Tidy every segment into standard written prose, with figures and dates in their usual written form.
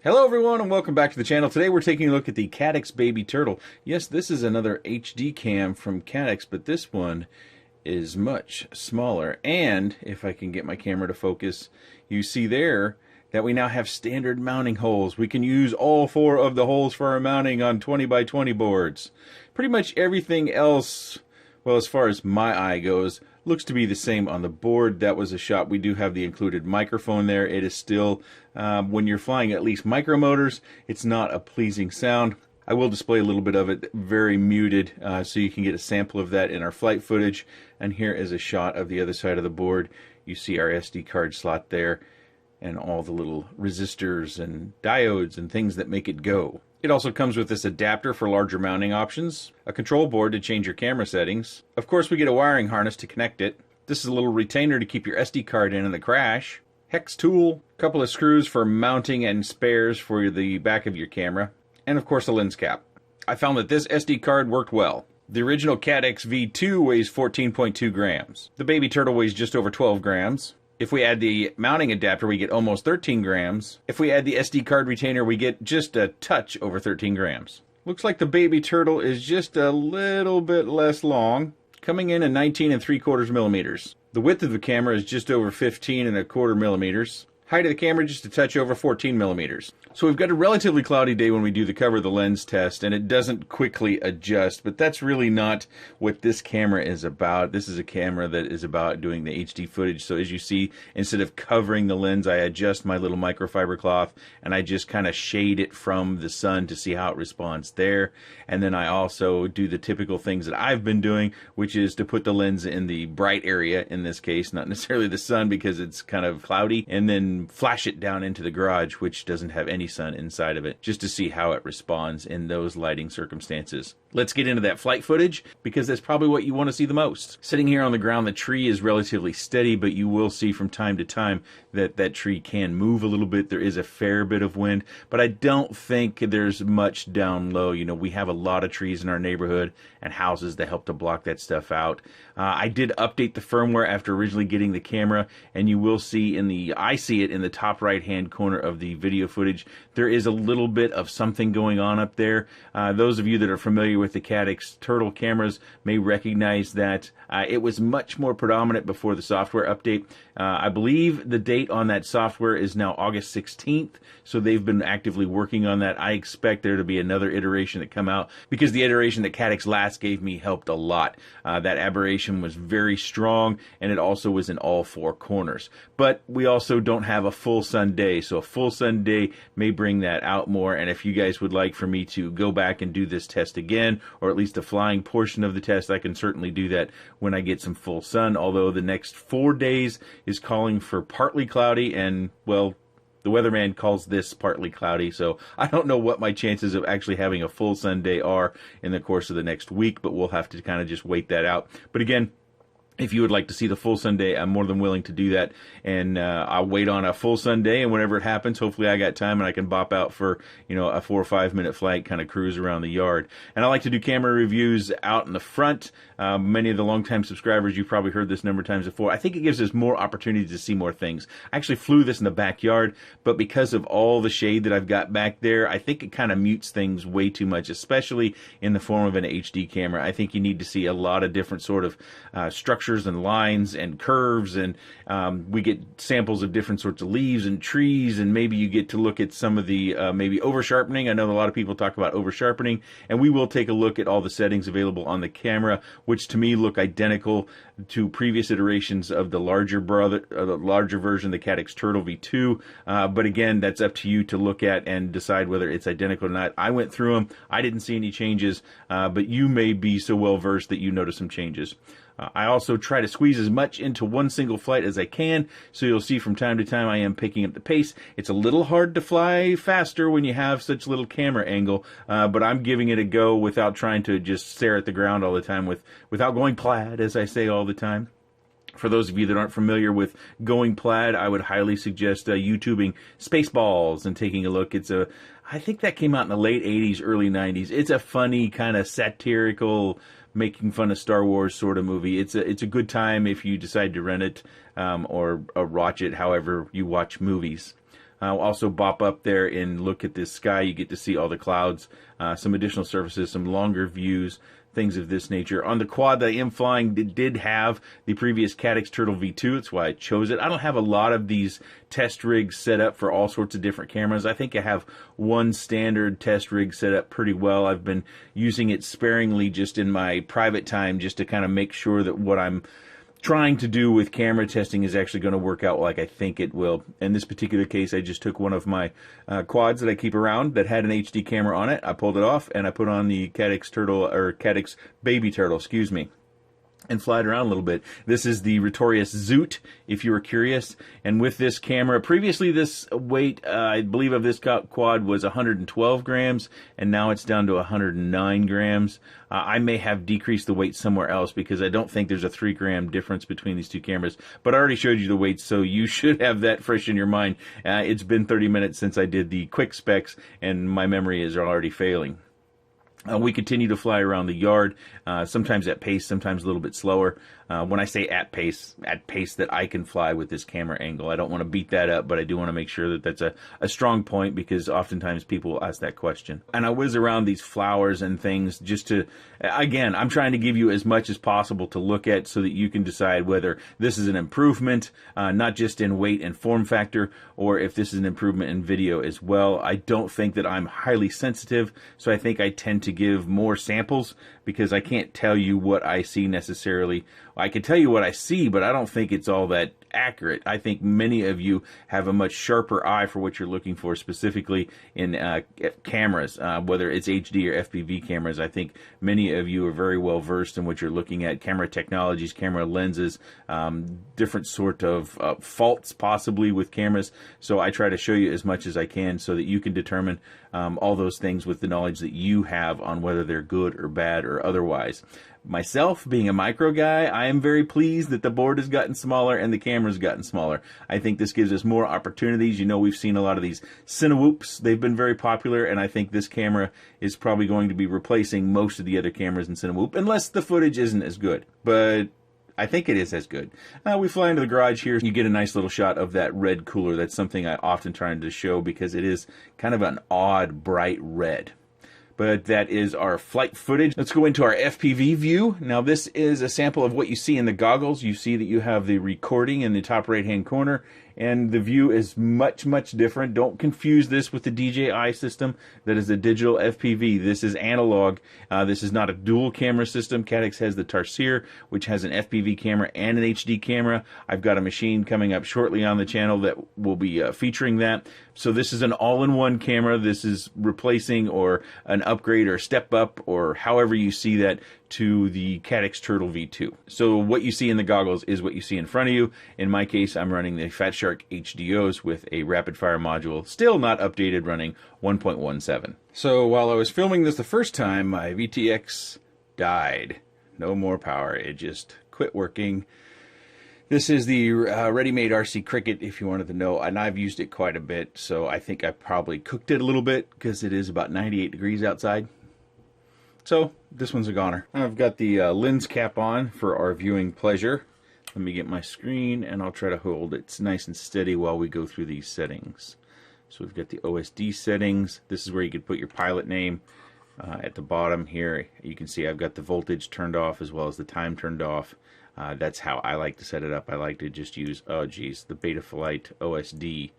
Hello everyone and welcome back to the channel. Today we're taking a look at the Caddx Baby Turtle. Yes, this is another HD cam from Caddx, but this one is much smaller. And if I can get my camera to focus, you see there that we now have standard mounting holes. We can use all 4 of the holes for our mounting on 20 by 20 boards. Pretty much everything else, well, as far as my eye goes, looks to be the same on the board. That was a shot. We do have the included microphone there. It is still, when you're flying at least micromotors, it's not a pleasing sound. I will display a little bit of it, very muted, so you can get a sample of that in our flight footage. And here is a shot of the other side of the board. You see our SD card slot there and all the little resistors and diodes and things that make it go. It also comes with this adapter for larger mounting options, a control board to change your camera settings. Of course, we get a wiring harness to connect it. This is a little retainer to keep your SD card in the crash. Hex tool, a couple of screws for mounting and spares for the back of your camera, and of course a lens cap. I found that this SD card worked well. The original Caddx V2 weighs 14.2 grams. The Baby Turtle weighs just over 12 grams. If we add the mounting adapter, we get almost 13 grams. If we add the SD card retainer, we get just a touch over 13 grams. Looks like the Baby Turtle is just a little bit less long, coming in at 19 3/4 millimeters. The width of the camera is just over 15 1/4 millimeters. Height of the camera just a touch over 14 millimeters. So we've got a relatively cloudy day when we do the cover of the lens test, and it doesn't quickly adjust, but that's really not what this camera is about. This is a camera that is about doing the HD footage. So as you see, instead of covering the lens, I adjust my little microfiber cloth and I just kind of shade it from the sun to see how it responds there. And then I also do the typical things that I've been doing, which is to put the lens in the bright area, in this case, not necessarily the sun because it's kind of cloudy, and then flash it down into the garage, which doesn't have any sun inside of it, just to see how it responds in those lighting circumstances. Let's get into that flight footage because that's probably what you want to see the most. Sitting here on the ground, the tree is relatively steady, but you will see from time to time that that tree can move a little bit. There is a fair bit of wind, but I don't think there's much down low. You know, we have a lot of trees in our neighborhood and houses that help to block that stuff out. I did update the firmware after originally getting the camera, and you will see I see it in the top right hand corner of the video footage. There is a little bit of something going on up there. Those of you that are familiar with the Caddx Turtle cameras may recognize that it was much more predominant before the software update. I believe the date on that software is now August 16th, so they've been actively working on that. I expect there to be another iteration that come out because the iteration that Caddx last gave me helped a lot. That aberration was very strong, and it also was in all 4 corners. But we also don't have a full sun day, so a full sun day may bring that out more. And if you guys would like for me to go back and do this test again, or at least a flying portion of the test, I can certainly do that when I get some full sun, although the next 4 days is calling for partly cloudy, and well, the weatherman calls this partly cloudy, so I don't know what my chances of actually having a full sun day are in the course of the next week, but we'll have to kind of just wait that out. But again, if you would like to see the full sun day, I'm more than willing to do that, and I'll wait on a full sun day, and whenever it happens, hopefully I got time and I can bop out for, you know, a 4 or 5 minute flight, kind of cruise around the yard. And I like to do camera reviews out in the front. Many of the longtime subscribers, you've probably heard this a number of times before. I think it gives us more opportunities to see more things. I actually flew this in the backyard, but because of all the shade that I've got back there, I think it kind of mutes things way too much, especially in the form of an HD camera. I think you need to see a lot of different sort of structures and lines and curves, and we get samples of different sorts of leaves and trees, and maybe you get to look at some of the maybe over sharpening. I know a lot of people talk about over sharpening, and we will take a look at all the settings available on the camera, which to me look identical to previous iterations of the larger version, the Caddx Turtle V2. But again, that's up to you to look at and decide whether it's identical or not. I went through them. I didn't see any changes, but you may be so well versed that you notice some changes. I also try to squeeze as much into one single flight as I can, so you'll see from time to time I am picking up the pace. It's a little hard to fly faster when you have such little camera angle, but I'm giving it a go without trying to just stare at the ground all the time, without going plaid, as I say all the time. For those of you that aren't familiar with going plaid, I would highly suggest YouTubing Spaceballs and taking a look. I think that came out in the late 80s, early 90s. It's a funny, kind of satirical, making fun of Star Wars sort of movie. It's a good time if you decide to rent it or watch it, however you watch movies. I'll also bop up there and look at this sky. You get to see all the clouds, some additional surfaces, some longer views, things of this nature. On the quad that I am flying, it did have the previous Caddx Turtle V2. That's why I chose it. I don't have a lot of these test rigs set up for all sorts of different cameras. I think I have one standard test rig set up pretty well. I've been using it sparingly just in my private time, just to kind of make sure that what I'm trying to do with camera testing is actually going to work out like I think it will. In this particular case, I just took one of my quads that I keep around that had an HD camera on it. I pulled it off and I put on the Caddx Turtle, or Caddx Baby Turtle, excuse me, and fly it around a little bit. This is the Rotorius Zoot, if you were curious. And with this camera, previously this weight, I believe, of this quad was 112 grams, and now it's down to 109 grams. I may have decreased the weight somewhere else because I don't think there's a 3-gram difference between these two cameras. But I already showed you the weights, so you should have that fresh in your mind. It's been 30 minutes since I did the quick specs, and my memory is already failing. We continue to fly around the yard, sometimes at pace, sometimes a little bit slower. When I say at pace that I can fly with this camera angle. I don't want to beat that up, but I do want to make sure that that's a strong point, because oftentimes people will ask that question. And I whiz around these flowers and things just to, again, I'm trying to give you as much as possible to look at so that you can decide whether this is an improvement, not just in weight and form factor, or if this is an improvement in video as well. I don't think that I'm highly sensitive, so I think I tend to give more samples, because I can't tell you what I see necessarily. I can tell you what I see, but I don't think it's all that accurate. I think many of you have a much sharper eye for what you're looking for, specifically in cameras, whether it's HD or FPV cameras. I think many of you are very well versed in what you're looking at, camera technologies, camera lenses, different sort of faults possibly with cameras. So I try to show you as much as I can so that you can determine all those things with the knowledge that you have on whether they're good or bad or otherwise. Myself, being a micro guy, I am very pleased that the board has gotten smaller and the camera's gotten smaller. I think this gives us more opportunities. You know, we've seen a lot of these Cinewhoops. They've been very popular, and I think this camera is probably going to be replacing most of the other cameras in Cinewhoop, unless the footage isn't as good. But I think it is as good. We fly into the garage here. You get a nice little shot of that red cooler. That's something I often try to show because it is kind of an odd, bright red. But that is our flight footage. Let's go into our FPV view. Now this is a sample of what you see in the goggles. You see that you have the recording in the top right-hand corner, and the view is much, much different. Don't confuse this with the DJI system. That is a digital FPV. This is analog. This is not a dual camera system. Caddx has the Tarsier, which has an FPV camera and an HD camera. I've got a machine coming up shortly on the channel that will be featuring that. So this is an all-in-one camera. This is replacing or an upgrade or step up, or however you see that, to the Caddx Turtle V2. So what you see in the goggles is what you see in front of you. In my case, I'm running the Fat Shark HDOs with a rapid fire module, still not updated, running 1.17. So while I was filming this the first time, my VTX died. No more power. It just quit working. This is the ready-made RC Cricket, if you wanted to know, and I've used it quite a bit, so I think I probably cooked it a little bit because it is about 98 degrees outside. So this one's a goner. I've got the lens cap on for our viewing pleasure. Let me get my screen and I'll try to hold it nice and steady while we go through these settings. So we've got the OSD settings. This is where you could put your pilot name. At the bottom here, you can see I've got the voltage turned off as well as the time turned off. That's how I like to set it up. I like to just use, the Betaflight OSD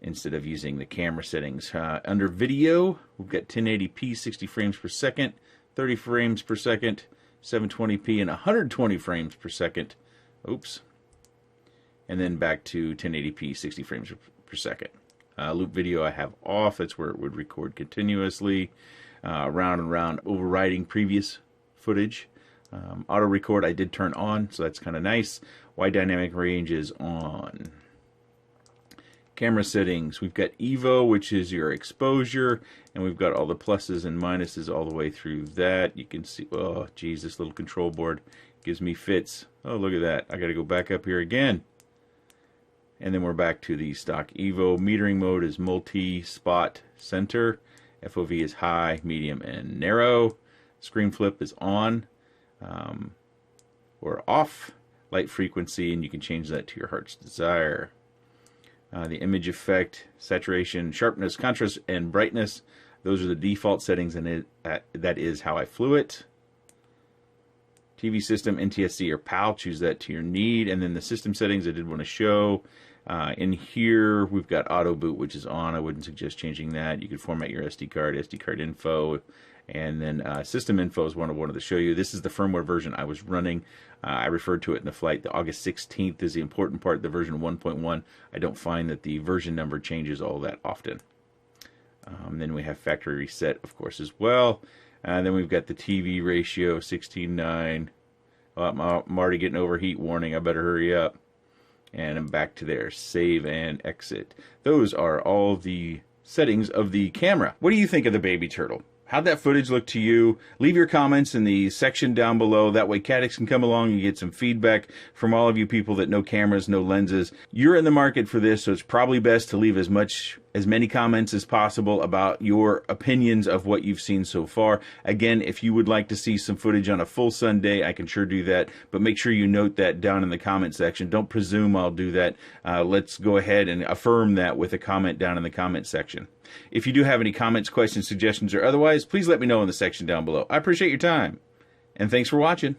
instead of using the camera settings. Under video, we've got 1080p, 60 frames per second, 30 frames per second, 720p, and 120 frames per second. Oops. And then back to 1080p, 60 frames per second. Loop video I have off. That's where it would record continuously. Round and round, overriding previous footage. Auto record I did turn on, so that's kind of nice. Wide dynamic range is on. Camera settings, we've got Evo, which is your exposure, and we've got all the pluses and minuses all the way through that. You can see, oh geez, this little control board gives me fits. Oh, look at that. I got to go back up here again. And then we're back to the stock Evo. Metering mode is multi-spot center. FOV is high, medium, and narrow. Screen flip is on or off. Light frequency, and you can change that to your heart's desire. The image effect, saturation, sharpness, contrast, and brightness. Those are the default settings, and that is how I flew it. TV system, NTSC, or PAL, choose that to your need. And then the system settings I did want to show. In here, we've got auto boot, which is on. I wouldn't suggest changing that. You could format your SD card info. And then system info is one I wanted to show you. This is the firmware version I was running. I referred to it in the flight. The August 16th is the important part, the version 1.1. I don't find that the version number changes all that often. Then we have factory reset, of course, as well. Then we've got the TV ratio, 16:9. I'm already getting overheat warning. I better hurry up. And I'm back to there. Save and exit. Those are all the settings of the camera. What do you think of the baby turtle? How'd that footage look to you? Leave your comments in the section down below. That way Caddx can come along and get some feedback from all of you people that know cameras, know lenses. You're in the market for this, so it's probably best to leave as many comments as possible about your opinions of what you've seen so far. Again, if you would like to see some footage on a full sun day, I can sure do that, but make sure you note that down in the comment section. Don't presume I'll do that. Let's go ahead and affirm that with a comment down in the comment section. If you do have any comments, questions, suggestions, or otherwise, please let me know in the section down below. I appreciate your time, and thanks for watching.